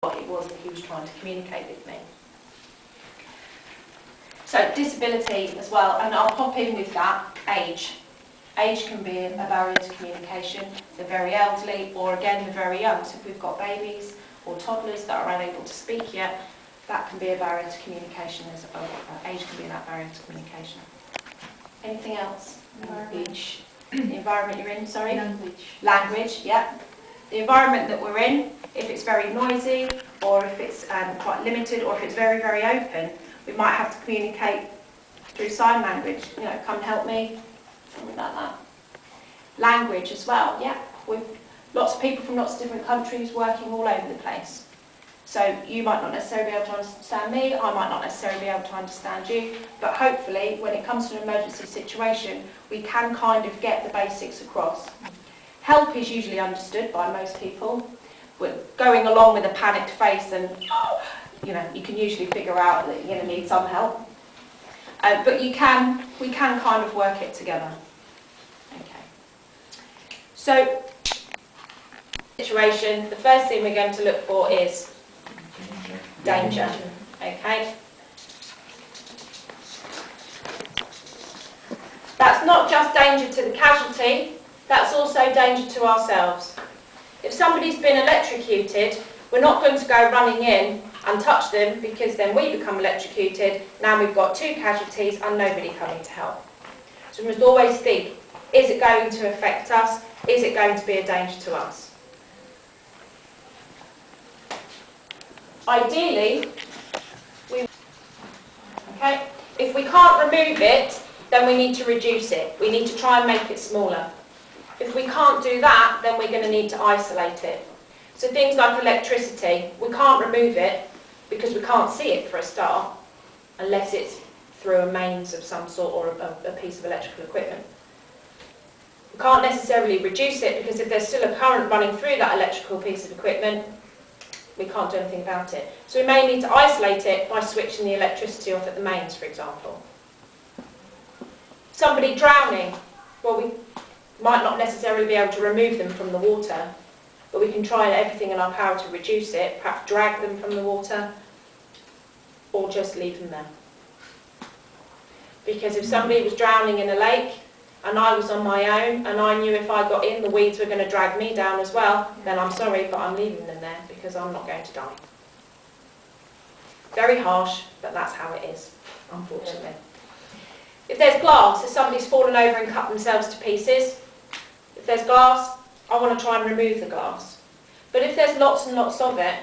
what it was that he was trying to communicate with me. So disability as well, and I'll pop in with that, age. Age can be a barrier to communication, the very elderly or again the very young. So if we've got babies or toddlers that are unable to speak yet, that can be a barrier to communication as well. Age can be that barrier to communication. Anything else? Language. The environment you're in, sorry? Language. Language, yeah. The environment that we're in, if it's very noisy or if it's quite limited or if it's very, very open, we might have to communicate through sign language, you know, come help me, something like that. Language as well, yeah. With lots of people from lots of different countries working all over the place. So you might not necessarily be able to understand me, I might not necessarily be able to understand you, but hopefully when it comes to an emergency situation, we can kind of get the basics across. Help is usually understood by most people. We're going along with a panicked face and, you know, you can usually figure out that you're going to need some help. But we can kind of work it together. Okay. So, situation, the first thing we're going to look for is danger. Okay. That's not just danger to the casualty, that's also danger to ourselves. If somebody's been electrocuted, we're not going to go running in and touch them because then we become electrocuted. Now we've got 2 casualties and nobody coming to help. So we must always think, is it going to affect us? Is it going to be a danger to us? Ideally, if we can't remove it, then we need to reduce it. We need to try and make it smaller. If we can't do that, then we're going to need to isolate it. So things like electricity, we can't remove it because we can't see it for a start, unless it's through a mains of some sort or a piece of electrical equipment. We can't necessarily reduce it because if there's still a current running through that electrical piece of equipment, we can't do anything about it. So we may need to isolate it by switching the electricity off at the mains, for example. Somebody drowning, well, we might not necessarily be able to remove them from the water, but we can try everything in our power to reduce it, perhaps drag them from the water, or just leave them there. Because if somebody was drowning in a lake, and I was on my own, and I knew if I got in, the weeds were going to drag me down as well, then I'm sorry, but I'm leaving them there, because I'm not going to die. Very harsh, but that's how it is, unfortunately. If there's glass, if somebody's fallen over and cut themselves to pieces, if there's glass, I want to try and remove the glass. But if there's lots and lots of it,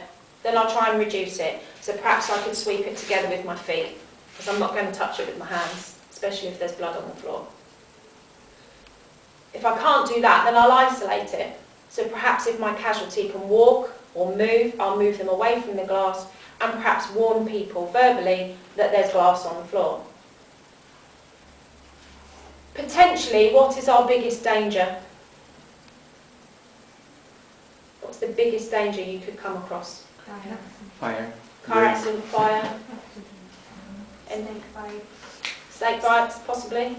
then I'll try and reduce it. So perhaps I could sweep it together with my feet, because I'm not going to touch it with my hands, especially if there's blood on the floor. If I can't do that, then I'll isolate it. So perhaps if my casualty can walk or move, I'll move them away from the glass and perhaps warn people verbally that there's glass on the floor. Potentially, what is our biggest danger? What's the biggest danger you could come across? Fire. Car accident, fire, snake bites, possibly.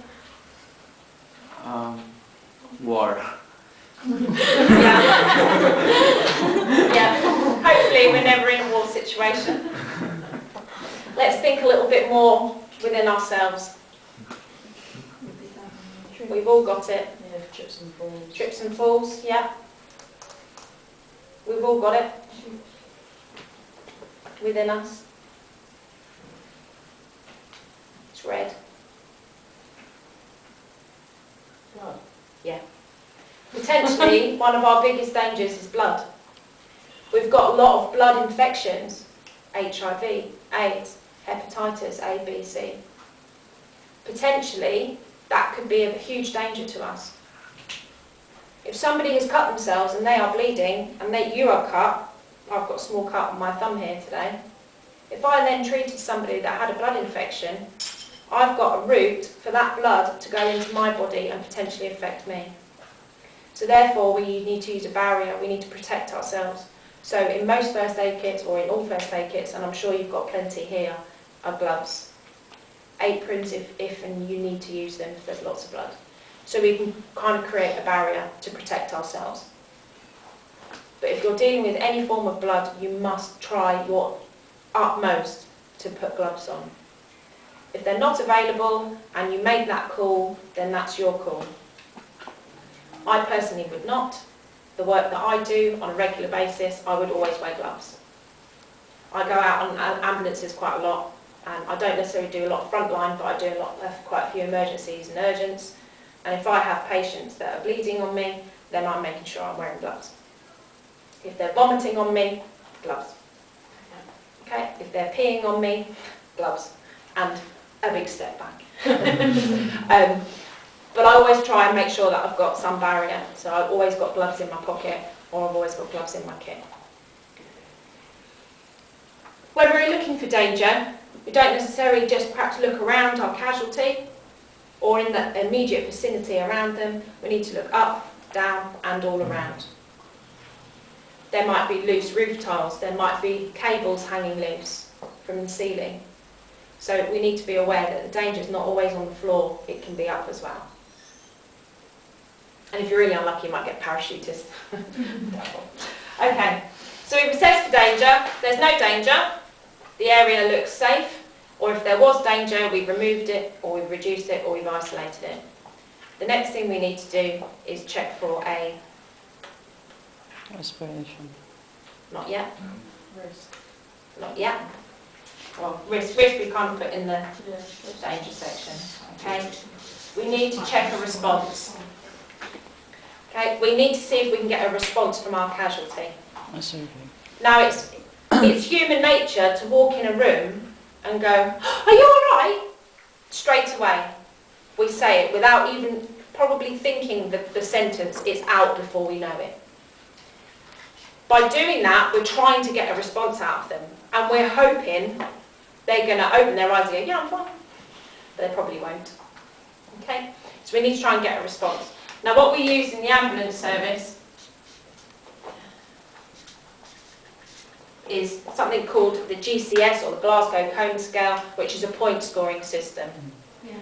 War. Yeah. Yeah. Hopefully we're never in a war situation. Let's think a little bit more within ourselves. We've all got it. Yeah, trips and falls. Trips and falls, yeah. We've all got it within us. It's red. Blood. Yeah. Potentially, one of our biggest dangers is blood. We've got a lot of blood infections, HIV, AIDS, hepatitis A, B, C. Potentially, that could be a huge danger to us. If somebody has cut themselves and they are bleeding, and you are cut, I've got a small cut on my thumb here today, if I then treated somebody that had a blood infection, I've got a route for that blood to go into my body and potentially affect me. So therefore we need to use a barrier, we need to protect ourselves. So in most first aid kits, or in all first aid kits, and I'm sure you've got plenty here, are gloves. Aprons if and you need to use them if there's lots of blood. So we can kind of create a barrier to protect ourselves. But if you're dealing with any form of blood, you must try your utmost to put gloves on. If they're not available and you make that call, then that's your call. I personally would not. The work that I do on a regular basis, I would always wear gloves. I go out on ambulances quite a lot, and I don't necessarily do a lot of frontline, but I do quite a few emergencies and urgents. And if I have patients that are bleeding on me, then I'm making sure I'm wearing gloves. If they're vomiting on me, gloves. Okay, if they're peeing on me, gloves, and a big step back. But I always try and make sure that I've got some barrier, so I've always got gloves in my pocket, or I've always got gloves in my kit. When we're looking for danger, we don't necessarily just perhaps look around our casualty, or in the immediate vicinity around them. We need to look up, down, and all around. There might be loose roof tiles, there might be cables hanging loose from the ceiling. So we need to be aware that the danger is not always on the floor, it can be up as well. And if you're really unlucky, you might get parachutists. Okay, so we've assessed for danger, there's no danger, the area looks safe, or if there was danger, we've removed it, or we've reduced it, or we've isolated it. The next thing we need to do is check for a... Respiration. Not yet. Risk. Not yet. Well, risk we can't put in the danger section. Okay. We need to check a response. Okay. We need to see if we can get a response from our casualty. Absolutely. Now it's human nature to walk in a room and go, "Are you all right?" Straight away. We say it without even probably thinking the sentence. It's out before we know it. By doing that, we're trying to get a response out of them, and we're hoping they're going to open their eyes and go, "Yeah, I'm fine." But they probably won't. Okay? So we need to try and get a response. Now, what we use in the ambulance service is something called the GCS, or the Glasgow Cone Scale, which is a point scoring system. Yeah.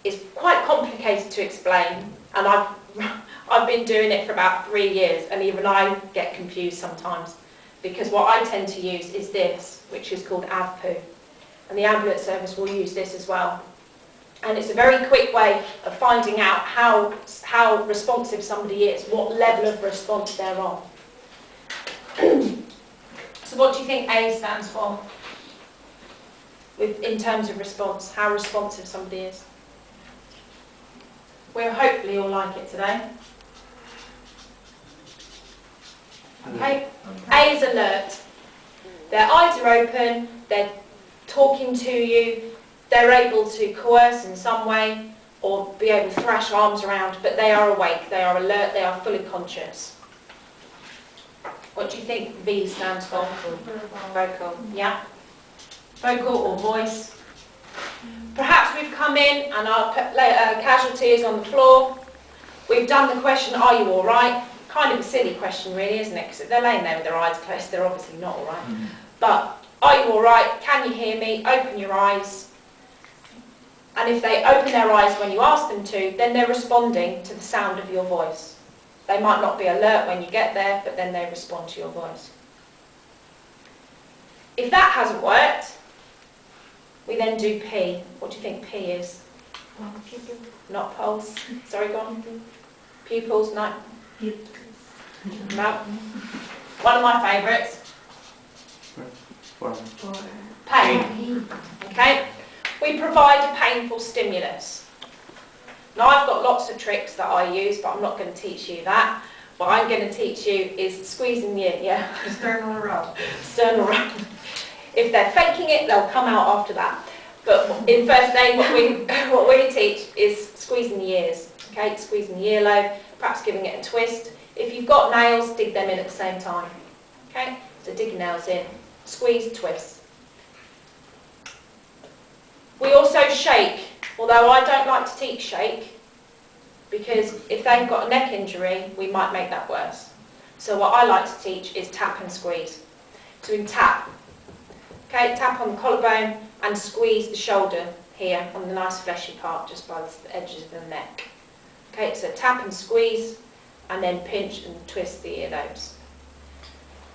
It's quite complicated to explain, and I've been doing it for about 3 years, and even I get confused sometimes, because what I tend to use is this, which is called AVPU, and the ambulance service will use this as well. And it's a very quick way of finding out how responsive somebody is, what level of response they're on. So what do you think A stands for in terms of response, how responsive somebody is? We'll hopefully all like it today. Okay, A is alert. Their eyes are open, they're talking to you, they're able to coerce in some way or be able to thrash arms around, but they are awake, they are alert, they are fully conscious. What do you think V stands for? Vocal. Yeah. Vocal or voice. Perhaps we've come in and our casualty is on the floor. We've done the question, "Are you all right?" Kind of a silly question really, isn't it? Because they're laying there with their eyes closed, they're obviously not all right. But, "Are you all right? Can you hear me? Open your eyes." And if they open their eyes when you ask them to, then they're responding to the sound of your voice. They might not be alert when you get there, but then they respond to your voice. If that hasn't worked, we then do P. What do you think P is? Not pulse. Sorry, go on. Pupils, no. No. One of my favourites. Pain. Okay. We provide a painful stimulus. Now I've got lots of tricks that I use, but I'm not going to teach you that. What I'm going to teach you is squeezing the ear, yeah? Sternal rod. Sternal rod. If they're faking it, they'll come out after that. But in first aid, what we teach is squeezing the ears, okay? Squeezing the earlobe, perhaps giving it a twist. If you've got nails, dig them in at the same time, okay? So dig your nails in, squeeze, twist. We also shake, although I don't like to teach shake, because if they've got a neck injury, we might make that worse. So what I like to teach is tap and squeeze. So we tap, okay, tap on the collarbone and squeeze the shoulder here on the nice fleshy part just by the edges of the neck. Okay, so tap and squeeze and then pinch and twist the earlobes.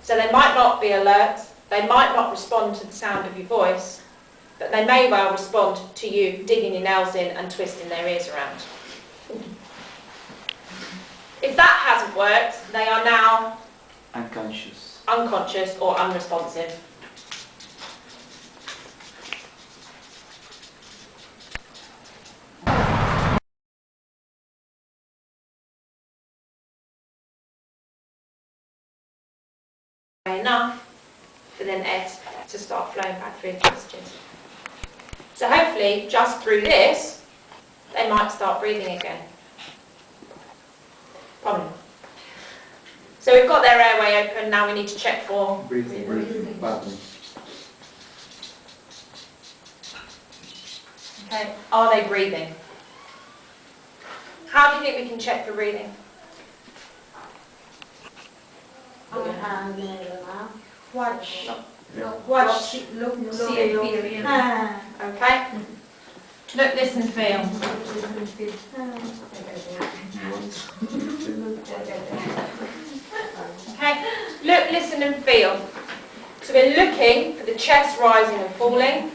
So they might not be alert, they might not respond to the sound of your voice, but they may well respond to you digging your nails in and twisting their ears around. If that hasn't worked, they are now Unconscious. unconscious or unresponsive. Enough for then air to start flowing back through the passages. So hopefully, just through this, they might start breathing again. Probably not. So we've got their airway open, now we need to check for Breathing pattern. okay, are they breathing? How do you think we can check for breathing? Watch, Watch, look, See and feel, yeah. okay? Look, listen, feel. Okay, look, listen and feel. So we're looking for the chest rising and falling,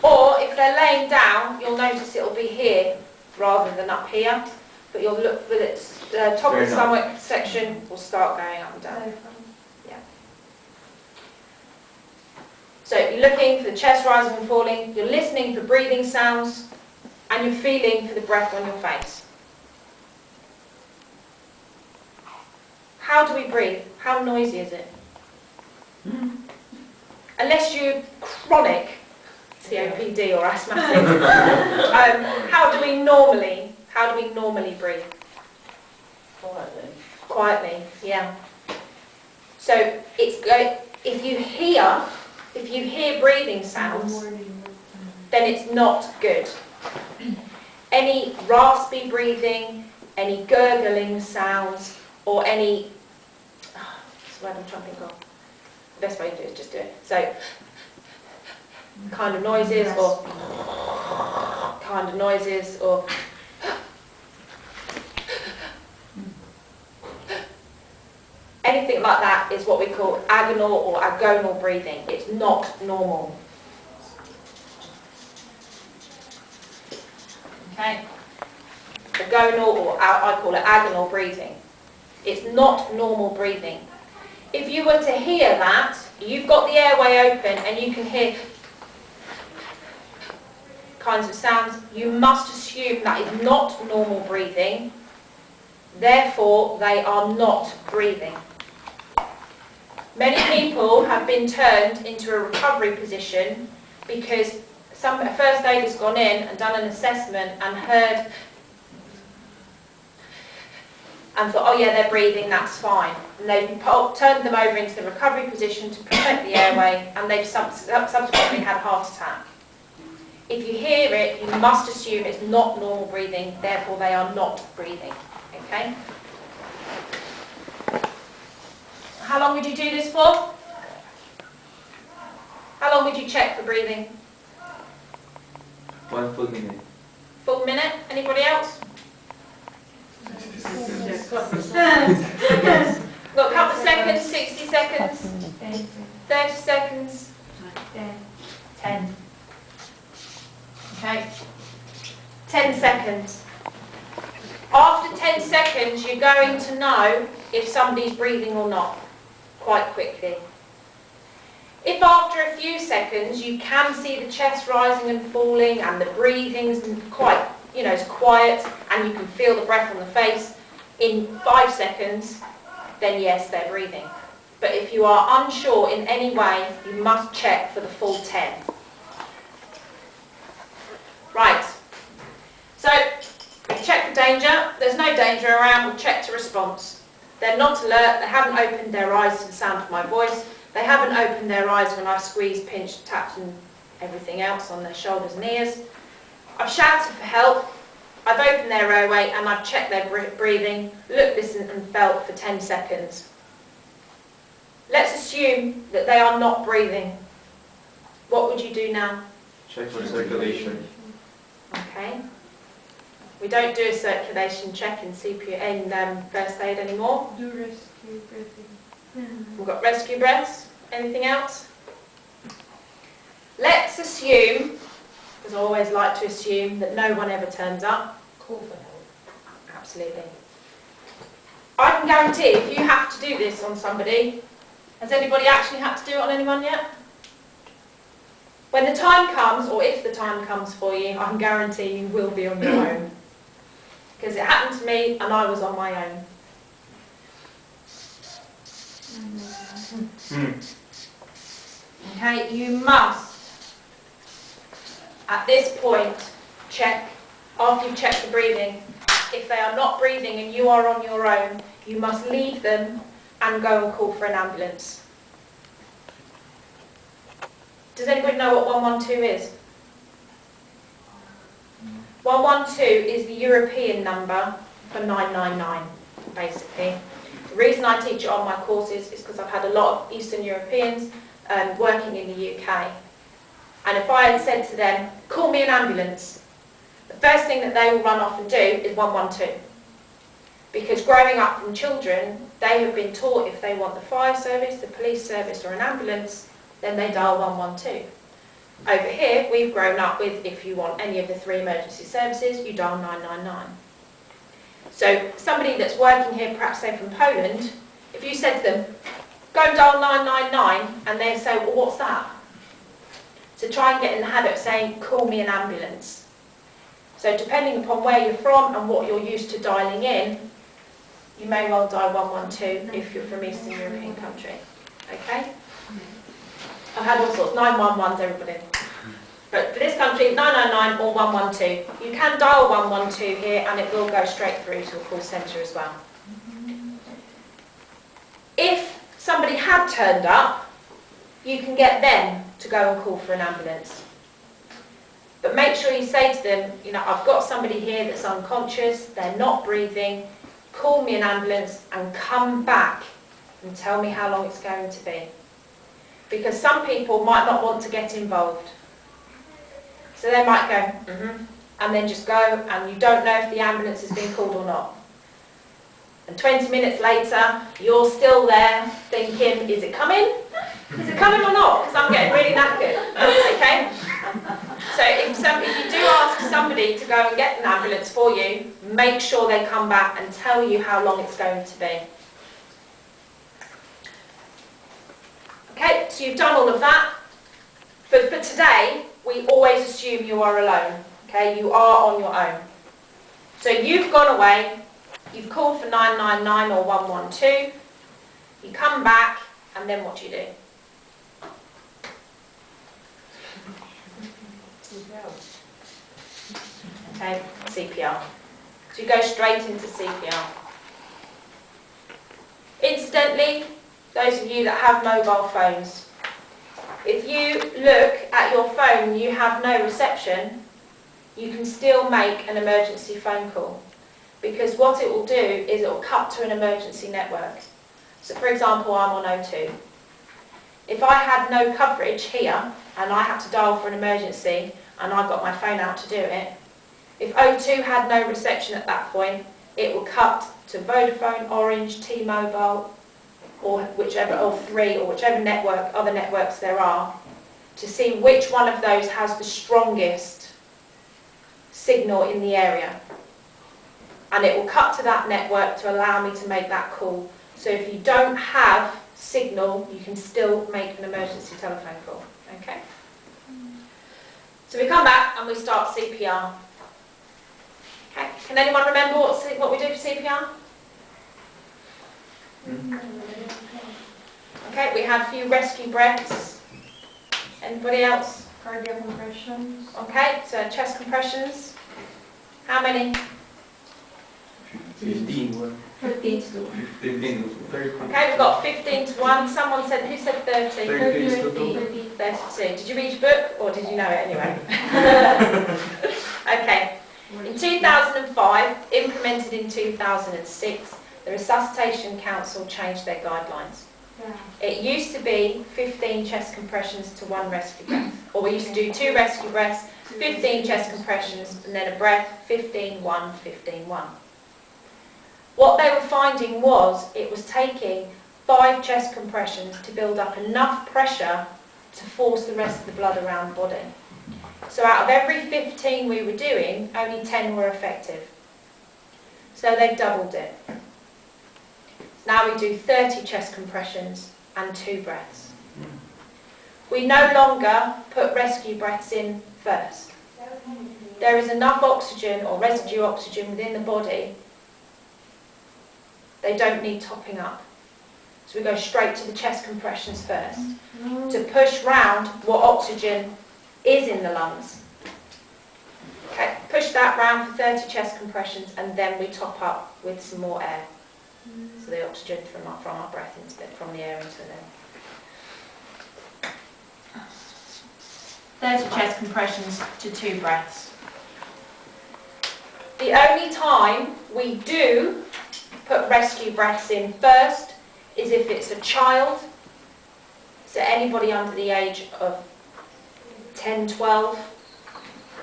or if they're laying down, you'll notice it'll be here rather than up here, but you'll look for the top of the stomach section will start going up and down. So you're looking for the chest rising and falling, you're listening for breathing sounds, and you're feeling for the breath on your face. How do we breathe? How noisy is it? Unless you're chronic COPD or asthmatic, how do we normally breathe? Quietly. Quietly, yeah. So if you hear breathing sounds, then it's not good. Any raspy breathing, any gurgling sounds, or any, that's the word I'm trying to think of. The best way to do it is just do it. So, kind of noises, or anything like that is what we call agonal or agonal breathing. It's not normal. Okay? Agonal, or I call it agonal breathing. It's not normal breathing. If you were to hear that, you've got the airway open and you can hear kinds of sounds, you must assume that is not normal breathing, therefore they are not breathing. Many people have been turned into a recovery position because a first aid has gone in and done an assessment and heard and thought, oh yeah, they're breathing, that's fine. And they've turned them over into the recovery position to protect the airway, and they've subsequently had a heart attack. If you hear it, you must assume it's not normal breathing, therefore they are not breathing. Okay? How long would you do this for? How long would you check for breathing? 1 full minute. Full minute? Anybody else? Got a couple of seconds, 60 seconds, 30 seconds, 10. Okay. 10 seconds. After 10 seconds, you're going to know if somebody's breathing or not, quite quickly. If after a few seconds you can see the chest rising and falling and the breathing's quite, it's quiet and you can feel the breath on the face in 5 seconds, then yes, they're breathing. But if you are unsure in any way, you must check for the full 10. Right. So, we check for danger. There's no danger around. We'll check to response. They're not alert. They haven't opened their eyes to the sound of my voice. They haven't opened their eyes when I've squeezed, pinched, tapped and everything else on their shoulders and ears. I've shouted for help. I've opened their airway and I've checked their breathing, looked, listened and felt for 10 seconds. Let's assume that they are not breathing. What would you do now? Check for circulation. Okay. We don't do a circulation check in CPR in first aid anymore. Do rescue breathing. We've got rescue breaths. Anything else? Let's assume, because I always like to assume, that no one ever turns up. Call for help. Absolutely. I can guarantee if you have to do this on somebody, has anybody actually had to do it on anyone yet? When the time comes, or if the time comes for you, I can guarantee you will be on your own. Because it happened to me and I was on my own. Okay, you must, at this point, check, after you've checked the breathing, if they are not breathing and you are on your own, you must leave them and go and call for an ambulance. Does anybody know what 112 is? 112 is the European number for 999, basically. The reason I teach it on my courses is because I've had a lot of Eastern Europeans working in the UK. And if I had said to them, call me an ambulance, the first thing that they will run off and do is 112. Because growing up from children, they have been taught if they want the fire service, the police service or an ambulance, then they dial 112. Over here, we've grown up with if you want any of the 3 emergency services, you dial 999. So somebody that's working here, perhaps say from Poland, if you said to them, go and dial 999, and they say, well, what's that? So try and get in the habit of saying, call me an ambulance. So depending upon where you're from and what you're used to dialing in, you may well dial 112 if you're from Eastern European country. Okay? I've had all sorts, 911s, everybody. But for this country, 999 or 112. You can dial 112 here and it will go straight through to a call centre as well. If somebody had turned up, you can get them to go and call for an ambulance. But make sure you say to them, you know, I've got somebody here that's unconscious, they're not breathing, call me an ambulance and come back and tell me how long it's going to be. Because some people might not want to get involved. So they might go, and then just go, and you don't know if the ambulance has been called or not. And 20 minutes later, you're still there thinking, is it coming? Is it coming or not? Because I'm getting really knackered. Okay? So if you do ask somebody to go and get an ambulance for you, make sure they come back and tell you how long it's going to be. Okay, so you've done all of that. But for today, we always assume you are alone. Okay, you are on your own. So you've gone away, you've called for 999 or 112, you come back, and then what do you do? Okay, CPR. So you go straight into CPR. Incidentally, those of you that have mobile phones, if you look at your phone and you have no reception, you can still make an emergency phone call. Because what it will do is it will cut to an emergency network. So for example, I'm on O2. If I had no coverage here and I had to dial for an emergency and I got my phone out to do it, if O2 had no reception at that point, it will cut to Vodafone, Orange, T-Mobile, or whichever, or Three, or whichever network, other networks there are, to see which one of those has the strongest signal in the area. And it will cut to that network to allow me to make that call. So if you don't have signal, you can still make an emergency telephone call. Okay? So we come back and we start CPR. Okay. Can anyone remember what we do for CPR? Okay, we had a few rescue breaths. Anybody else? Cardiac compressions. Okay, so chest compressions. How many? 15. 13 to 15. Very quick. Okay, we've got 15 to 1. Someone said, who said 30? 30 to 2. 32. Did you read your book or did you know it anyway? Okay. In 2005, implemented in 2006, the Resuscitation Council changed their guidelines. Yeah. It used to be 15 chest compressions to 1 rescue breath. Or we used to do 2 rescue breaths, 15 chest compressions, and then a breath, 15, 1, 15, 1. What they were finding was it was taking 5 chest compressions to build up enough pressure to force the rest of the blood around the body. So out of every 15 we were doing, only 10 were effective. So they've doubled it. Now we do 30 chest compressions and 2 breaths. We no longer put rescue breaths in first. There is enough oxygen or residue oxygen within the body. They don't need topping up. So we go straight to the chest compressions first to push round what oxygen is in the lungs. Okay, push that round for 30 chest compressions and then we top up with some more air. So the oxygen from our breath into from the air into them. 30 chest compressions to 2 breaths. The only time we do put rescue breaths in first is if it's a child, so anybody under the age of 10, 12,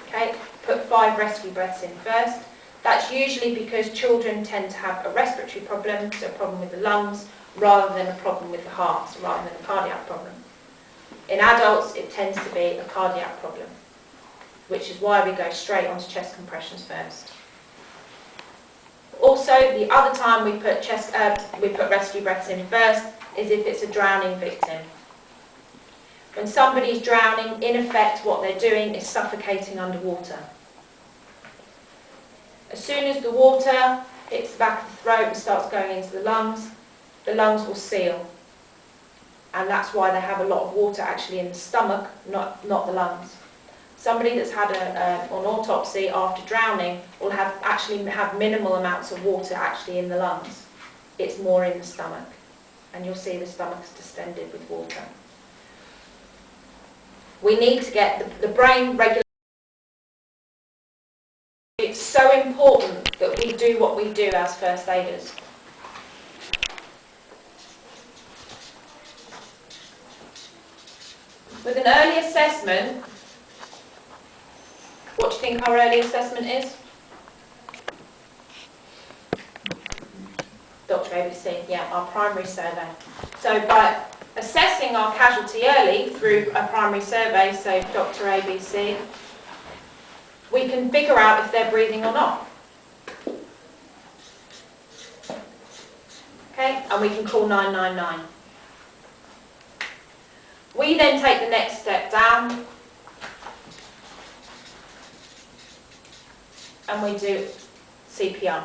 okay, put 5 rescue breaths in first. That's usually because children tend to have a respiratory problem, so a problem with the lungs, rather than a problem with the heart, so rather than a cardiac problem. In adults, it tends to be a cardiac problem, which is why we go straight onto chest compressions first. Also, the other time we put rescue breaths in first is if it's a drowning victim. When somebody's drowning, in effect, what they're doing is suffocating underwater. As soon as the water hits the back of the throat and starts going into the lungs will seal. And that's why they have a lot of water actually in the stomach, not the lungs. Somebody that's had an autopsy after drowning will actually have minimal amounts of water actually in the lungs. It's more in the stomach. And you'll see the stomach's distended with water. We need to get the brain regulated. It's so important that we do what we do as first aiders. With an early assessment, what do you think our early assessment is? Dr. ABC, yeah, our primary survey. So by assessing our casualty early through a primary survey, so Dr. ABC, we can figure out if they're breathing or not. Okay, and we can call 999. We then take the next step down and we do CPR.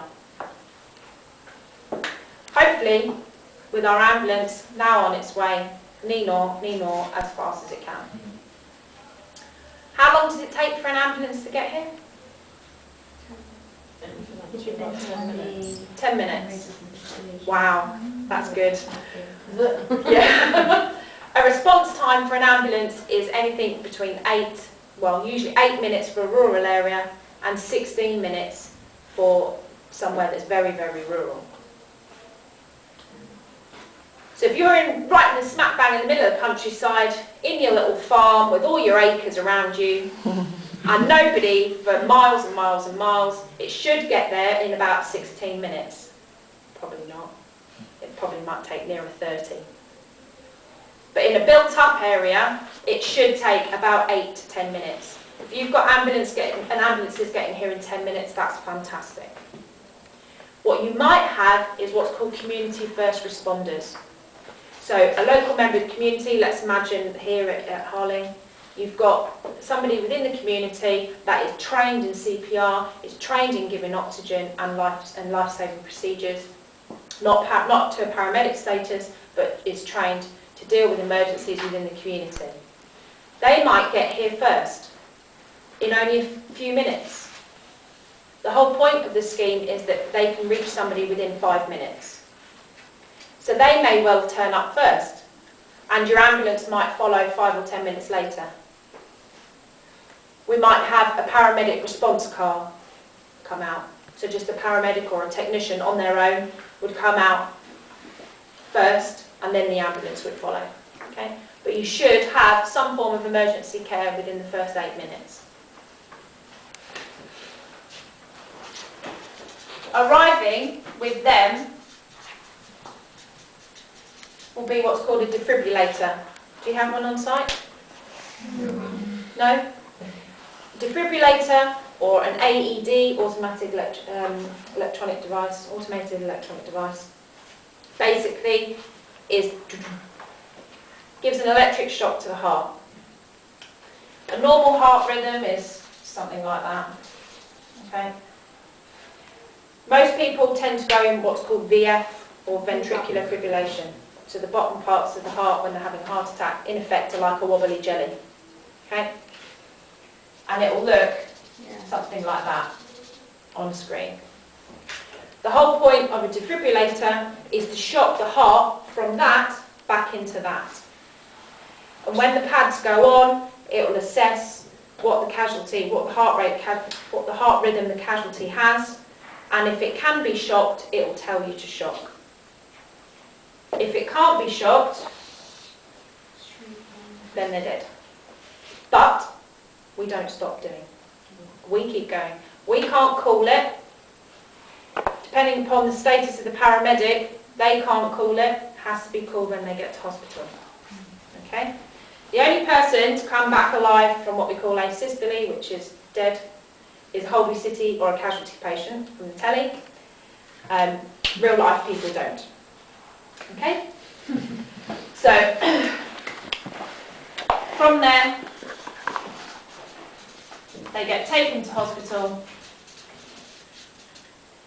Hopefully, with our ambulance now on its way, knee-gnaw, as fast as it can. How long does it take for an ambulance to get here? 10 minutes. Wow, that's good. Yeah. A response time for an ambulance is anything between usually 8 minutes for a rural area and 16 minutes for somewhere that's very, very rural. So if you're right in the smack bang in the middle of the countryside, in your little farm with all your acres around you, and nobody for miles and miles and miles, it should get there in about 16 minutes. Probably not. It probably might take nearer 30. But in a built-up area, it should take about 8 to 10 minutes. If you've got an ambulance is getting here in 10 minutes, that's fantastic. What you might have is what's called community first responders. So a local member of the community, let's imagine here at Harling, you've got somebody within the community that is trained in CPR, is trained in giving oxygen and life-saving procedures, not to a paramedic status, but is trained to deal with emergencies within the community. They might get here first, in only a few minutes. The whole point of the scheme is that they can reach somebody within 5 minutes. So they may well turn up first, and your ambulance might follow 5 or 10 minutes later. We might have a paramedic response car come out. So just a paramedic or a technician on their own would come out first, and then the ambulance would follow. Okay? But you should have some form of emergency care within the first 8 minutes. Arriving with them will be what's called a defibrillator. Do you have one on site? No? Defibrillator, or an AED, automatic electronic device, automated electronic device, basically gives an electric shock to the heart. A normal heart rhythm is something like that. Okay. Most people tend to go in what's called VF, or ventricular fibrillation. So the bottom parts of the heart when they're having a heart attack, in effect, are like a wobbly jelly. Okay? And it will look something like that on screen. The whole point of a defibrillator is to shock the heart from that back into that. And when the pads go on, it will assess what the casualty, what the heart rate, what the heart rhythm the casualty has, and if it can be shocked, it will tell you to shock. If it can't be shocked, then they're dead. But we don't stop doing. We keep going. We can't call it. Depending upon the status of the paramedic, they can't call it. It has to be called when they get to hospital. Okay? The only person to come back alive from what we call asystole, which is dead, is a Holby City or a casualty patient from the telly. Real life people don't. Okay? So, from there, they get taken to hospital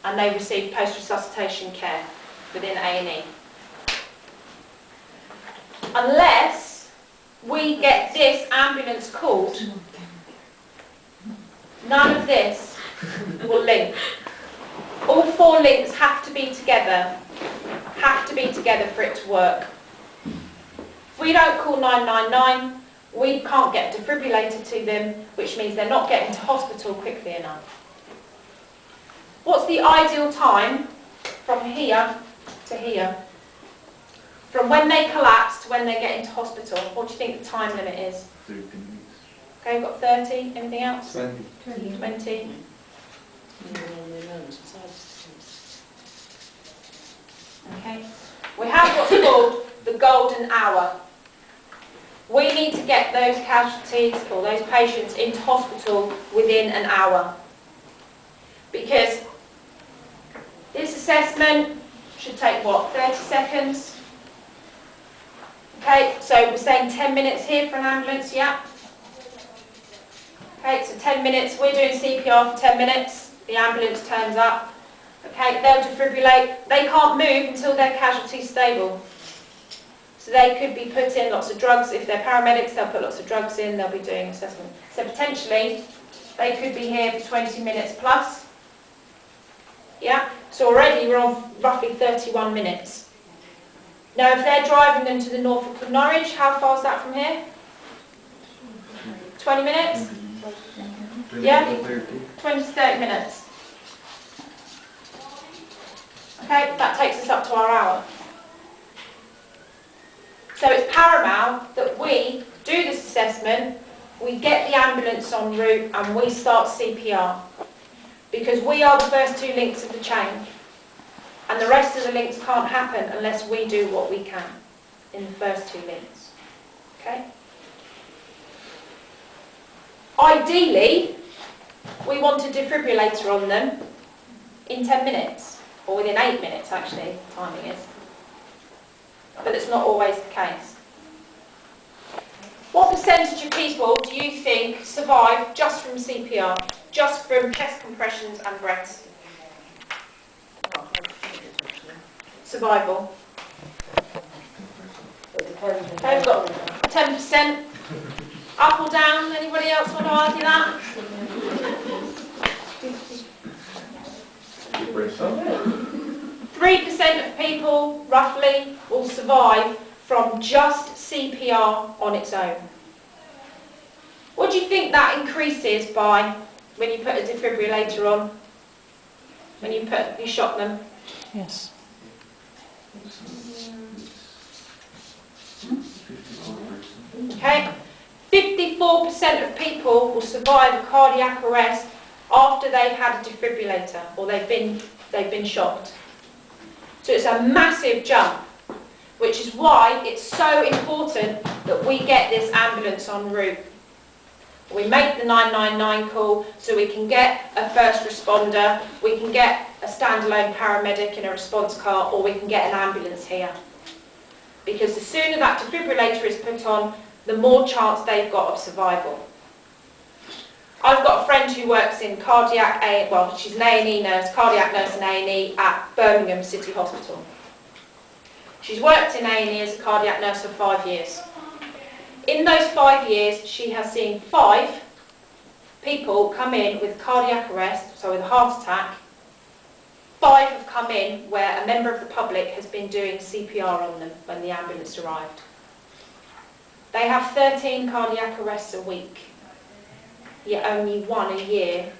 and they receive post-resuscitation care within A&E. Unless we get this ambulance called, none of this will link. All 4 links have to be together for it to work. If we don't call 999, we can't get a defibrillator to them, which means they're not getting to hospital quickly enough. What's the ideal time from here to here? From when they collapse to when they get into hospital, what do you think the time limit is? 30 minutes. Okay, we've got 30. Anything else? 20. 20. Okay. We have what's called the golden hour. We need to get those casualties or those patients into hospital within an hour. Because this assessment should take, what, 30 seconds? Okay, so we're saying 10 minutes here for an ambulance, yeah? Okay, so 10 minutes, we're doing CPR for 10 minutes, the ambulance turns up. Okay, they'll defibrillate. They can't move until their casualty's stable. So they could be put in lots of drugs. If they're paramedics, they'll put lots of drugs in, they'll be doing assessment. So potentially, they could be here for 20 minutes plus. Yeah, so already we're on roughly 31 minutes. Now if they're driving them to the Norfolk of Norwich, how far is that from here? 20 minutes? 20 Yeah? to 30. 20 to 30 minutes. Okay, that takes us up to our hour. So it's paramount that we do this assessment, we get the ambulance en route and we start CPR. Because we are the first 2 links of the chain. And the rest of the links can't happen unless we do what we can in the first 2 links. Okay? Ideally, we want a defibrillator on them in 10 minutes. Or within 8 minutes, actually, the timing is. But it's not always the case. What percentage of people do you think survive just from CPR, just from chest compressions and breaths? Survival. Okay, we've got 10%. Up or down? Anybody else want to argue that? 3% of people, roughly, will survive from just CPR on its own. What do you think that increases by when you put a defibrillator on? When you shock them? Yes. 54%. Okay? 54% of people will survive a cardiac arrest after they've had a defibrillator or they've been shocked. So it's a massive jump. which is why it's so important that we get this ambulance en route. We make the 999 call so we can get a first responder, we can get a standalone paramedic in a response car, or we can get an ambulance here. Because the sooner that defibrillator is put on, the more chance they've got of survival. I've got a friend who works in she's an A&E nurse, cardiac nurse and A&E at Birmingham City Hospital. She's worked in A&E as a cardiac nurse for 5 years. In those 5 years, she has seen 5 people come in with cardiac arrest, so with a heart attack. 5 have come in where a member of the public has been doing CPR on them when the ambulance arrived. They have 13 cardiac arrests a week, yet only 1 a year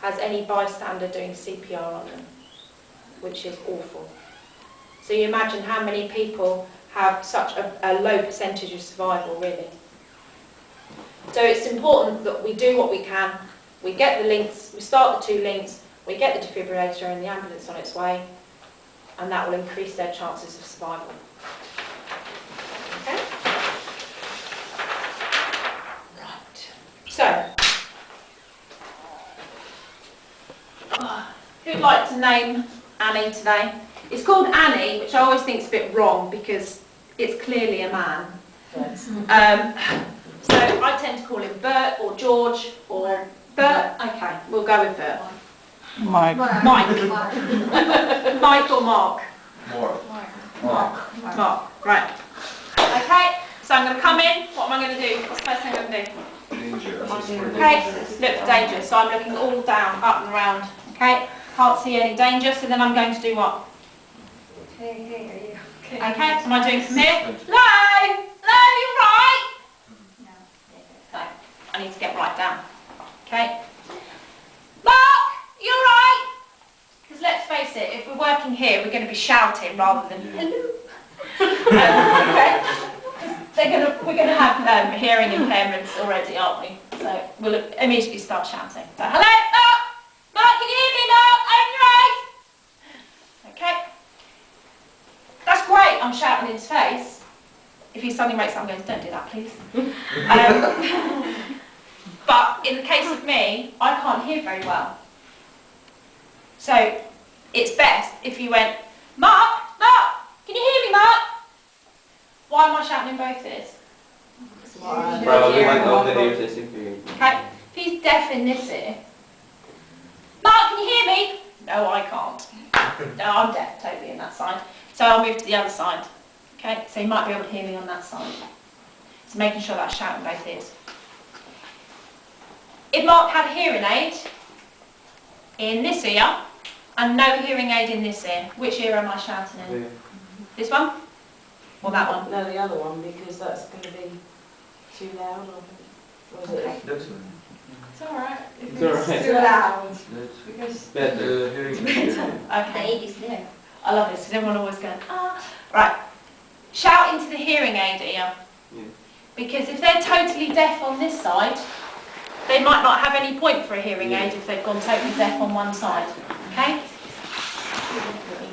has any bystander doing CPR on them, which is awful. So you imagine how many people have such a low percentage of survival, really. So it's important that we do what we can. We get the links, we start the 2 links, we get the defibrillator and the ambulance on its way, and that will increase their chances of survival. Okay? Right. So, who'd like to name Annie today? It's called Annie, which I always think is a bit wrong because it's clearly a man. Yes. So I tend to call him Bert or George or Bert. Okay, we'll go with Bert. Mike. Mike. Mike or Mark? Mark. Right. Okay, so I'm going to come in. What am I going to do? What's the first thing I'm going to do? Danger. Okay, look for danger. So I'm looking all down, up and around. Okay, can't see any danger, so then I'm going to do what? Hey, are you okay? Okay, so am I doing from here? Hello? Hello, you right? No. No, I need to get right down. Okay. Mark, you alright? Because let's face it, if we're working here, we're going to be shouting rather than hello. Okay. We're going to have hearing impairments already, aren't we? So we'll immediately start shouting. So, hello, Mark! Mark, can you hear me, Mark? Open your eyes! Okay. That's great, I'm shouting in his face. If he suddenly wakes up, I'm going, don't do that, please. But in the case of me, I can't hear very well. So it's best if you went, Mark, can you hear me, Mark? Why am I shouting in both ears? Probably might go the ears inferior. Okay, if he's deaf in this ear, Mark, can you hear me? No, I can't. No, I'm deaf totally in that side. So I'll move to the other side. Okay, so you might be able to hear me on that side. So making sure that I shout in both ears. If Mark had a hearing aid in this ear and no hearing aid in this ear, which ear am I shouting in? This one? Or that one? No, the other one, because that's going to be too loud, or was Okay. it? That's It's alright. It's alright. Too loud. that's Because Better. hearing. Okay. Is there. I love this because everyone always goes, ah. Right. Shout into the hearing aid ear. Yeah. Because if they're totally deaf on this side, they might not have any point for a hearing aid if they've gone totally deaf on one side. Okay?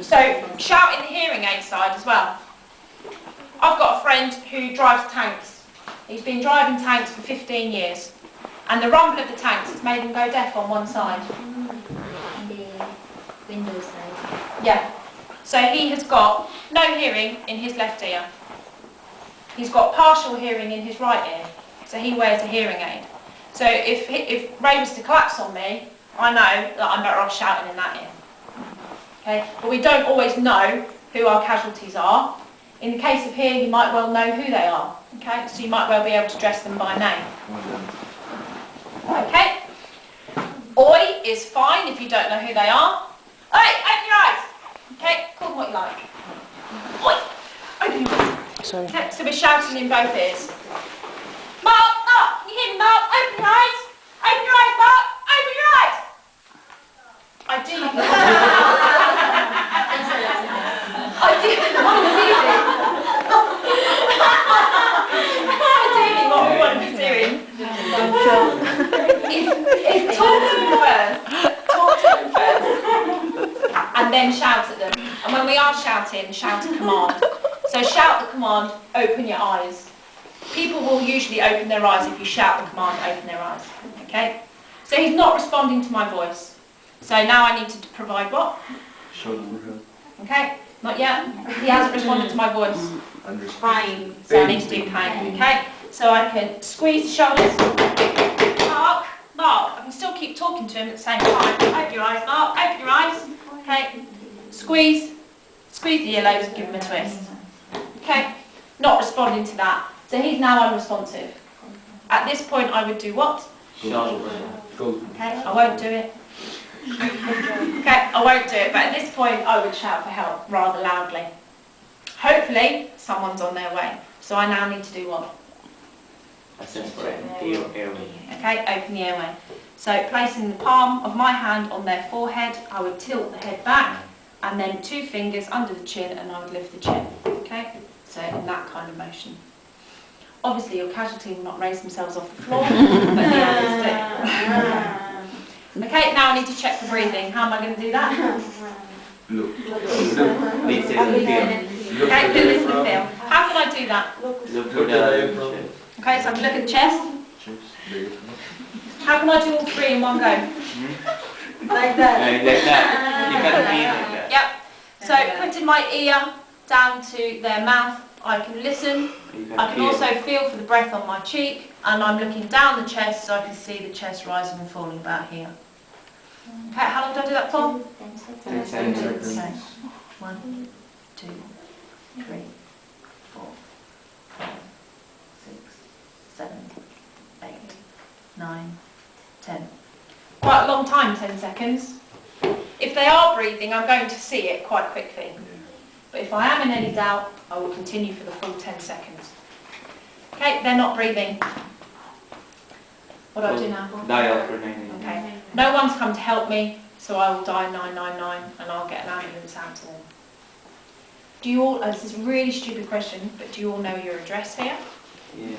So shout in the hearing aid side as well. I've got a friend who drives tanks. He's been driving tanks for 15 years. And the rumble of the tanks has made him go deaf on one side. the windows side. Yeah. So he has got no hearing in his left ear. He's got partial hearing in his right ear. So he wears a hearing aid. So if Ray was to collapse on me, I know that I'm better off shouting in that ear. Okay? But we don't always know who our casualties are. In the case of here, you might well know who they are. Okay? So you might well be able to address them by name. Okay? Oi is fine if you don't know who they are. Oi, open your eyes. Okay? Call them what you like. Oi, open your eyes. Sorry. Okay, so we're shouting in both ears. Mark, can you hear me, Mark? Open your eyes. Open your eyes, Mark. Open your eyes. Ideally, what we want to be doing is talk to them first, and then shout at them. And when we are shouting, shout a command. So command, open your eyes. People will usually open their eyes if you shout the command, open their eyes. Okay? So he's not responding to my voice. So now I need to provide what? Shoulder help. Okay? Not yet. He hasn't responded to my voice. Fine. So I need to do pain. Okay? So I can squeeze the shoulders. Mark, Mark. I can still keep talking to him at the same time. Open your eyes, Mark. Open your eyes. Okay? Squeeze the earlobes and give him a twist. Okay? Not responding to that. So he's now unresponsive. At this point I would do what? Shoulder. Okay, I won't do it. Okay, I won't do it, but at this point I would shout for help rather loudly. Hopefully someone's on their way. So I now need to do what? Assess for airway. Okay, open the airway. So placing the palm of my hand on their forehead, I would tilt the head back and then 2 fingers under the chin and I would lift the chin. Okay, so in that kind of motion. Obviously your casualty will not raise themselves off the floor, but the others do. Okay, now I need to check for breathing. How am I going to do that? Look. Listen and feel. Okay, do listen and feel. How can I do that? Look for the Okay, so I can look at the chest. Bigger. How can I do all 3 in one go? Like that. like that. You can be like that. Yep. So putting my ear down to their mouth, I can listen. You I can feel. also feel for the breath on my cheek, and I'm looking down the chest so I can see the chest rising and falling about here. Okay, how long do I do that for? 10 seconds. Okay. 1, 2, 3, 4, 5, 6, 7, 8, 9, 10. Quite a long time, 10 seconds. If they are breathing, I'm going to see it quite quickly. But if I am in any doubt, I will continue for the full 10 seconds. Okay, they're not breathing. What do I do now? Dial for 9. Okay. No one's come to help me, so I will dial 999 and I'll get an ambulance out to them. Do you all, this is a really stupid question, but do you all know your address here?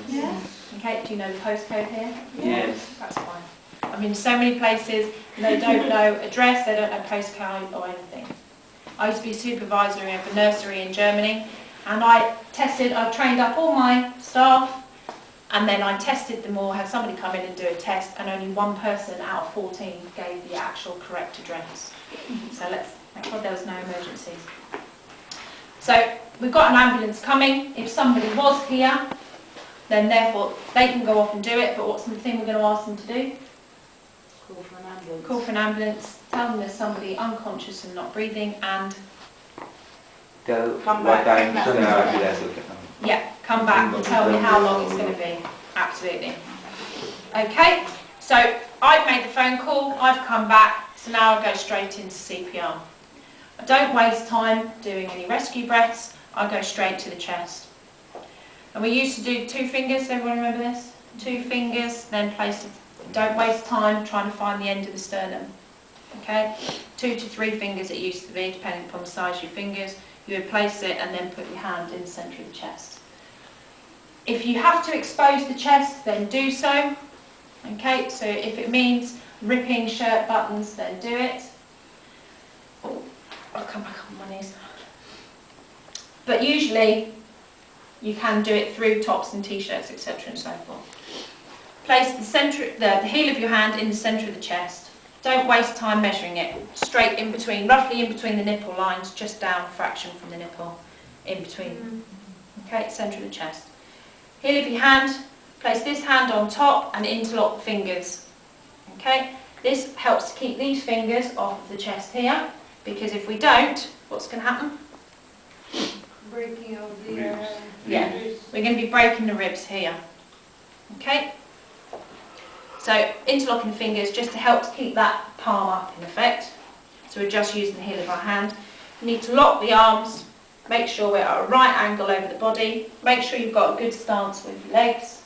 Yes. Okay, do you know the postcode here? Yes. That's fine. I've been to so many places, and they don't know address, they don't know postcode or anything. I used to be a supervisor in a nursery in Germany, and I trained up all my staff, and then I tested them all, had somebody come in and do a test, and only 1 person out of 14 gave the actual correct address. So thank God there was no emergencies. So we've got an ambulance coming. If somebody was here, then therefore they can go off and do it, but what's the thing we're going to ask them to do? Call for an ambulance. Call for an ambulance, tell them there's somebody unconscious and not breathing, and Tell Come what back. time the ambulance will come. yeah, come back and tell me how long it's going to be. Absolutely. Okay, so I've made the phone call, I've come back, so now I go straight into CPR. I don't waste time doing any rescue breaths, I go straight to the chest. And we used to do 2 fingers, everyone remember this? 2 fingers, then place it. Don't waste time trying to find the end of the sternum. Okay? 2 to 3 fingers it used to be, depending upon the size of your fingers. You would place it and then put your hand in the centre of the chest. If you have to expose the chest, then do so. Okay, so if it means ripping shirt buttons, then do it. Oh, I'll come back on my knees. But usually you can do it through tops and t-shirts, etc. and so forth. Place the heel of your hand in the centre of the chest. Don't waste time measuring it. Straight in between, roughly in between the nipple lines, just down a fraction from the nipple, in between. Okay, centre of the chest. Heel of your hand, place this hand on top and interlock the fingers. Okay, this helps to keep these fingers off of the chest here, because if we don't, what's going to happen? Breaking of the Yeah, we're going to be breaking the ribs here. Okay? So interlocking the fingers just to help to keep that palm up in effect. So we're just using the heel of our hand. You need to lock the arms, make sure we're at a right angle over the body, make sure you've got a good stance with your legs,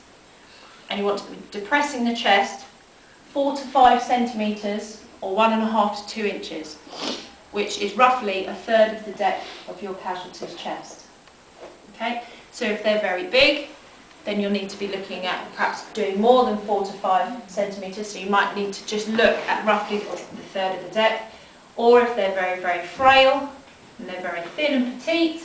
and you want to be depressing the chest 4 to 5 centimetres or 1.5 to 2 inches, which is roughly 1/3 of the depth of your casualty's chest. Okay, so if they're very big, then you'll need to be looking at perhaps doing more than 4 to 5 centimetres, so you might need to just look at roughly the 1/3 of the depth. Or if they're very, very frail and they're very thin and petite,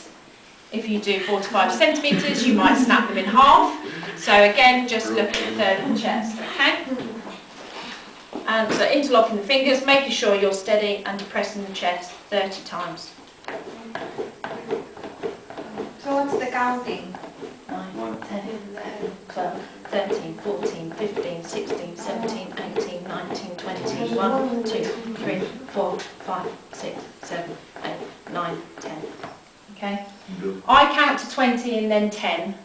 If you do 4 to 5 centimetres, you might snap them in half. So again, just look at the third of the chest, okay? And so interlocking the fingers, making sure you're steady and depressing the chest 30 times. So what's the counting? 9, 10, 12, 13, 14, 15, 16, 17, 18, 19, 20, 1, 2, 3, 4, 5, 6, 7, 8, 9, 10. Okay? Look. I count to 20 and then 10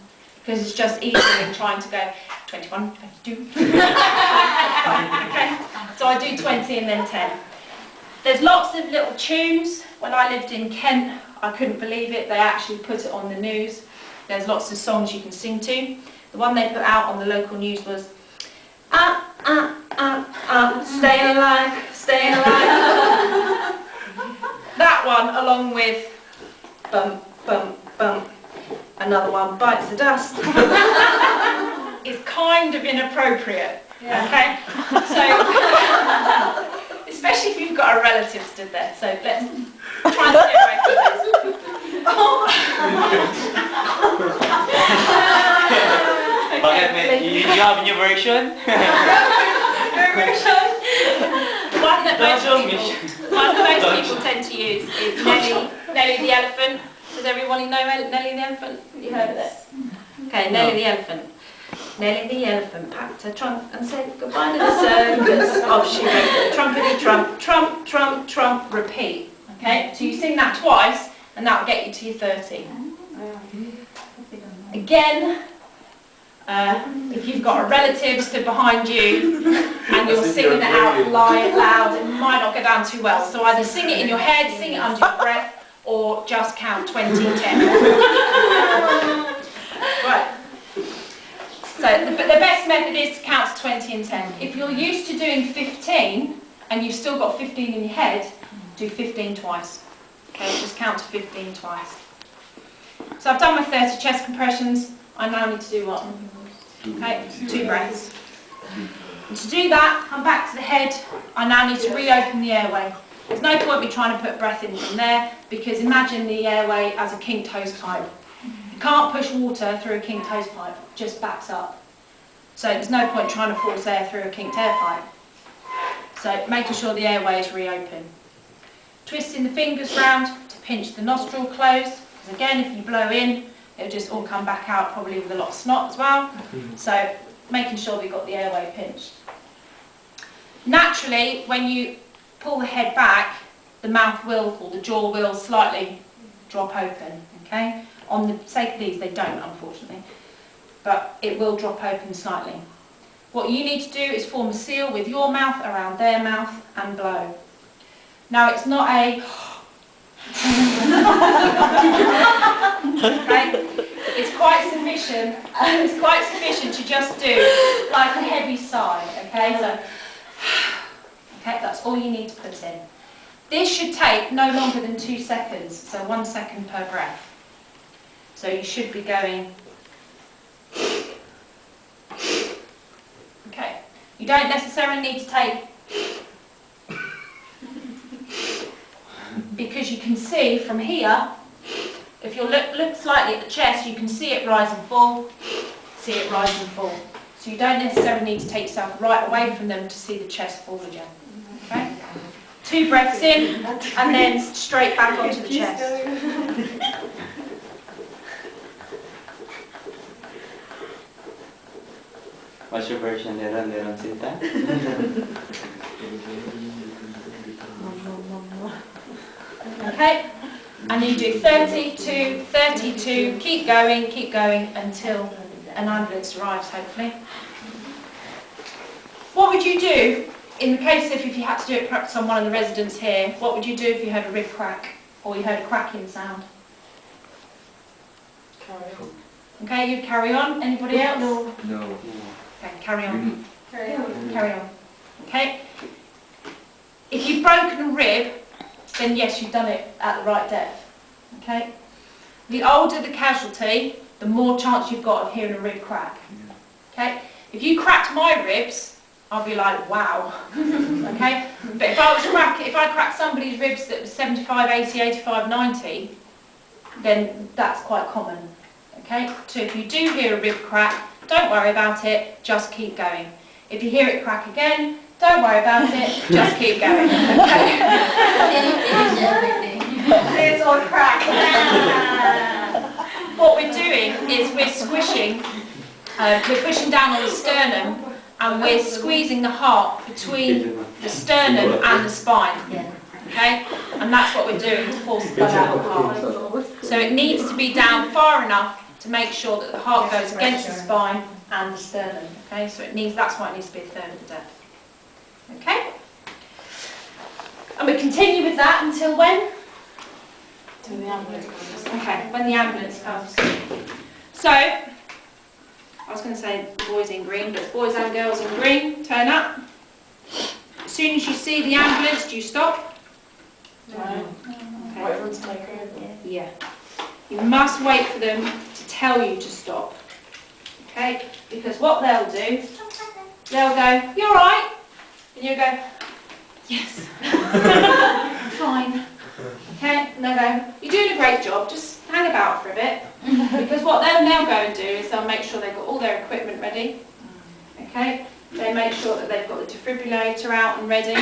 because it's just easier than trying to go 21, 22. Okay? So I do 20 and then 10. There's lots of little tunes. When I lived in Kent, I couldn't believe it. They actually put it on the news. There's lots of songs you can sing to. The one they put out on the local news was staying alive, staying alive. That one, along with bump, bump, bump, another one, bites the dust, is kind of inappropriate. Okay? So, especially if you've got a relative stood there. So let's try and stay away from this. Bakit you have a new version? One that most people tend to use is Nelly the elephant. Does everybody know Nelly the elephant? You heard of it? Okay, Nelly the elephant. Nelly the elephant packed her trunk and said goodbye to the circus. Off she went, trumpety trump, trump, trump, trump, repeat. Okay, so you sing that twice and that'll get you to your 30. Again, if you've got a relative stood behind you and you're singing it out loud, it might not go down too well. So either sing it in your head, sing it under your breath, or just count 20, 10. Right. So the best method is to count to 20 and 10. If you're used to doing 15 and you've still got 15 in your head, do 15 twice. Okay, just count to 15 twice. So I've done my 30 chest compressions. I now need to do what? Okay, 2 breaths. And to do that, come back to the head. I now need to reopen the airway. There's no point me trying to put breath in from there, because imagine the airway as a kinked hose pipe. You can't push water through a kinked hose pipe, it just backs up. So there's no point trying to force air through a kinked air pipe. So making sure the airway is reopened. Twisting the fingers round to pinch the nostril closed, because again, if you blow in, it'll just all come back out, probably with a lot of snot as well. So making sure we've got the airway pinched. Naturally, when you pull the head back, the mouth will, or the jaw will, slightly drop open, okay? On the sake of these, they don't, unfortunately, but it will drop open slightly. What you need to do is form a seal with your mouth around their mouth and blow. Now, it's not a... okay? It's quite sufficient to just do like a heavy sigh, okay? So, okay, that's all you need to put in. This should take no longer than 2 seconds, so 1 second per breath. So you should be going... Okay, you don't necessarily need to take... because you can see from here, if you look slightly at the chest, you can see it rise and fall, see it rise and fall. So you don't necessarily need to take yourself right away from them to see the chest fall again. Okay? 2 breaths in, and then straight back onto the chest. What's your version? Leron Sita? Okay? And you do 32, 32, keep going until an ambulance arrives, hopefully. What would you do in the case if you had to do it perhaps on one of the residents here? What would you do if you heard a rib crack or you heard a cracking sound? Carry on. Okay, you'd carry on. Anybody else? No. Okay, carry on. Carry on. Carry on. Okay? If you've broken a rib, then yes, you've done it at the right depth. Okay? The older the casualty, the more chance you've got of hearing a rib crack. Okay? If you cracked my ribs, I'll be like, wow. Okay? But if I cracked somebody's ribs that was 75, 80, 85, 90, then that's quite common. Okay, so if you do hear a rib crack, don't worry about it, just keep going. If you hear it crack again, don't worry about it, just keep going. Okay? It's all cracked. What we're doing is we're squishing, we're pushing down on the sternum and we're squeezing the heart between the sternum and the spine. Okay? And that's what we're doing to force the blood out of the heart. So it needs to be down far enough to make sure that the heart goes against the spine and the sternum. Okay? So it needs, that's why it needs to be a third of the depth. Okay? And we continue with that until when? To the ambulance. Okay, when the ambulance comes. So, I was going to say boys in green, but boys and girls in green, turn up. As soon as you see the ambulance, do you stop? No. Okay. Wait for them to take over. Yeah. You must wait for them to tell you to stop. Okay? Because what they'll do, they'll go, "You all right?" And you go, "Yes." Fine. Okay? And they'll go, "You're doing a great job, just hang about for a bit." Because what they'll now go and do is they'll make sure they've got all their equipment ready. Okay? They make sure that they've got the defibrillator out and ready.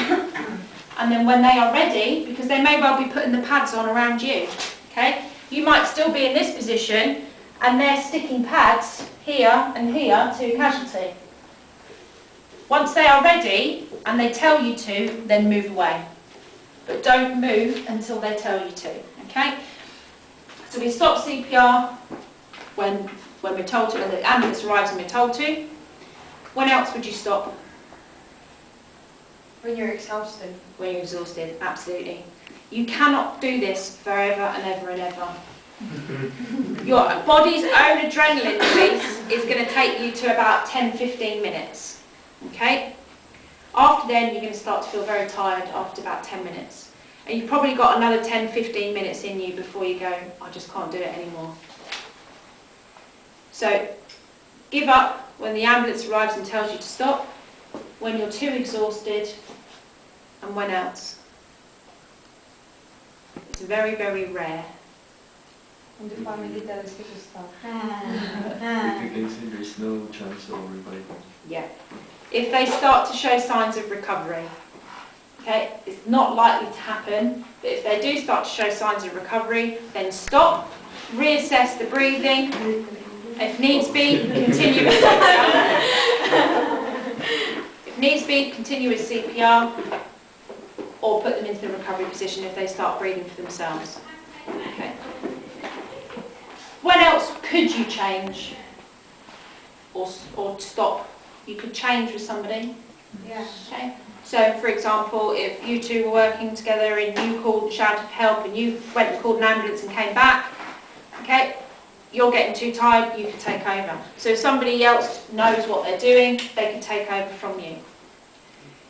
And then when they are ready, because they may well be putting the pads on around you, okay? You might still be in this position and they're sticking pads here and here to casualty. Once they are ready and they tell you to, then move away. But don't move until they tell you to, okay? So we stop CPR when we're told to, when the ambulance arrives and we're told to. When else would you stop? When you're exhausted. When you're exhausted, absolutely. You cannot do this forever and ever and ever. Your body's own adrenaline release is going to take you to about 10-15 minutes. Okay? After then, you're going to start to feel very tired after about 10 minutes. And you've probably got another 10-15 minutes in you before you go, "I just can't do it anymore." So, give up when the ambulance arrives and tells you to stop, when you're too exhausted, and when else. It's very, very rare. And the family tells you to stop. If you can see there's no chance of revival. Yeah. If they start to show signs of recovery, okay, it's not likely to happen, but if they do start to show signs of recovery, then stop, reassess the breathing, if needs be, continue with CPR. If needs be, continue with CPR, or put them into the recovery position if they start breathing for themselves. Okay. When else could you change or stop? You could change with somebody. Yeah. Okay. So, for example, if you two were working together and you called and shouted for help and you went and called an ambulance and came back, okay, you're getting too tired, you could take over. So if somebody else knows what they're doing, they can take over from you.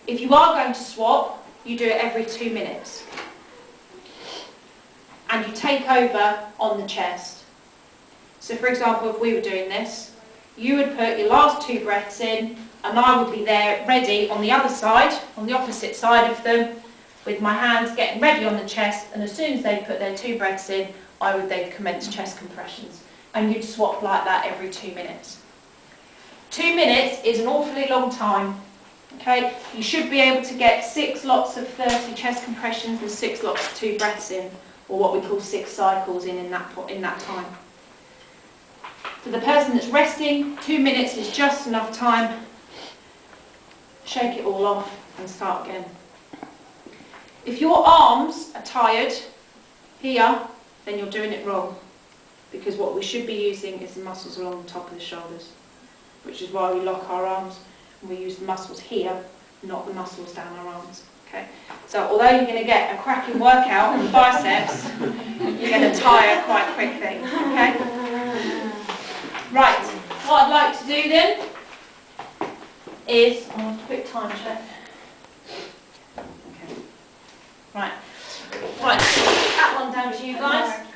If you are going to swap, you do it every 2 minutes. And you take over on the chest. So for example, if we were doing this, you would put your last 2 breaths in, and I would be there ready on the other side, on the opposite side of them, with my hands getting ready on the chest, and as soon as they put their 2 breaths in, I would then commence chest compressions. And you'd swap like that every 2 minutes. 2 minutes is an awfully long time. Okay, you should be able to get 6 lots of 30 chest compressions and 6 lots of 2 breaths in, or what we call 6 cycles in that time. For the person that's resting, 2 minutes is just enough time. Shake it all off and start again. If your arms are tired here, then you're doing it wrong, because what we should be using is the muscles along the top of the shoulders, which is why we lock our arms and we use the muscles here, not the muscles down our arms. Okay. So although you're going to get a cracking workout on the biceps, you're going to tire quite quickly. Okay. Right. What I'd like to do then is a quick time check. Okay. Right. Right. That one down to you guys.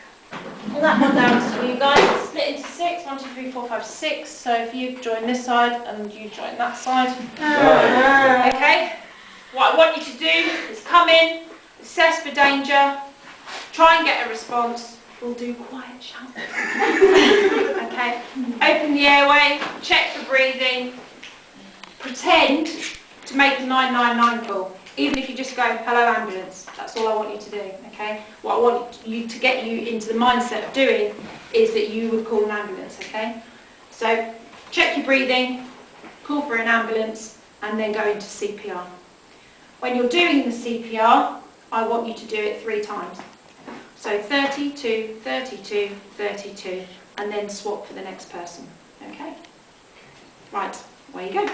And that one down to you guys. Split into 6. 1, 2, 3, 4, 5, 6. So if you join this side and you join that side. Okay. What I want you to do is come in, assess for danger, try and get a response, we'll do quiet shouting. Okay, open the airway, check for breathing, pretend to make the 999 call. Even if you just go, hello ambulance, that's all I want you to do, okay? What I want you to get you into the mindset of doing is that you would call an ambulance, okay? So check your breathing, call for an ambulance, and then go into CPR. When you're doing the CPR, I want you to do it 3 times. So 32, 32, 32, and then swap for the next person, okay? Right, away you go.